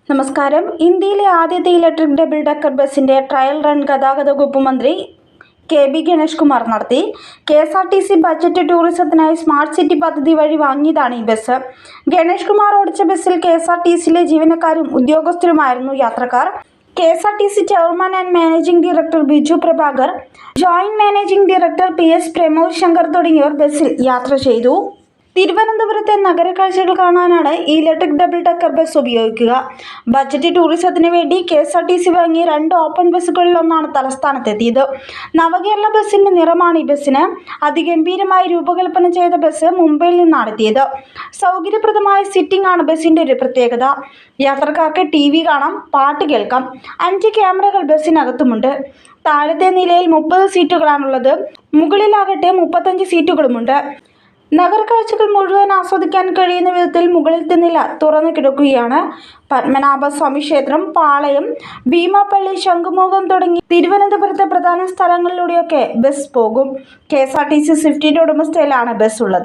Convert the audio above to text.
നമസ്കാരം. ഇന്ത്യയിലെ ആദ്യത്തെ ഇലക്ട്രിക് ഡബിൾ ഡെക്കർ ബസിന്റെ ട്രയൽ റൺ ഗതാഗത വകുപ്പ് മന്ത്രി കെ.ബി. ഗണേഷ് കുമാർ നടത്തി. കെ.എസ്.ആർ.ടി.സി ബജറ്റ് ടൂറിസത്തിനായി സ്മാർട്ട് സിറ്റി പദ്ധതി വഴി വാങ്ങിയതാണ് ഈ ബസ്. ഗണേഷ് കുമാർ ഓടിച്ച ബസിൽ കെ.എസ്.ആർ.ടി.സിയിലെ ജീവനക്കാരും ഉദ്യോഗസ്ഥരുമായിരുന്നു യാത്രക്കാർ. KSRTC chairman and managing director Biju Prabhakar, joint managing director PS. Pramod Shankar തുടങ്ങിയവർ ബസിൽ യാത്ര ചെയ്തു. തിരുവനന്തപുരത്തെ നഗരക്കാഴ്ചകൾ കാണാനാണ് ഈ electric double decker bus budget. ബജറ്റ് ടൂറിസത്തിന് വേണ്ടി കെ.എസ്.ആർ.ടി.സി വാങ്ങിയ 2 ഓപ്പൺ ബസ്സുകളിലൊന്നാണ് തലസ്ഥാനത്തെത്തിയത്. നവകേരള ബസിന്റെ നിറമാണ് ഈ ബസിന്. അതിഗംഭീരമായി രൂപകൽപ്പന ചെയ്ത ബസ് മുംബൈയിൽ നിന്നാണ് എത്തിയത്. സൗകര്യപ്രദമായ സിറ്റിംഗ് ആണ് ബസിന്റെ ഒരു പ്രത്യേകത. യാത്രക്കാർക്ക് ടി.വി കാണാം, പാട്ട് കേൾക്കാം. 5 ക്യാമറകൾ ബസിനകത്തുമുണ്ട്. താഴത്തെ നിലയിൽ 30 സീറ്റുകളാണുള്ളത്. മുകളിലാകട്ടെ 35 സീറ്റുകളുമുണ്ട്. നഗരക്കാഴ്ചകൾ മുഴുവൻ ആസ്വദിക്കാൻ കഴിയുന്ന വിധത്തിൽ മുകളിലത്തെ നില തുറന്നു കിടക്കുകയാണ്. പത്മനാഭസ്വാമി ക്ഷേത്രം, പാളയം, ഭീമാപ്പള്ളി, ശംഖുമുഖം തുടങ്ങി തിരുവനന്തപുരത്തെ പ്രധാന സ്ഥലങ്ങളിലൂടെയൊക്കെ ബസ് പോകും. കെ.എസ്.ആർ.ടി.സി സ്വിഫ്റ്റിന്റെ ഉടമസ്ഥയിലാണ് ബസ് ഉള്ളത്.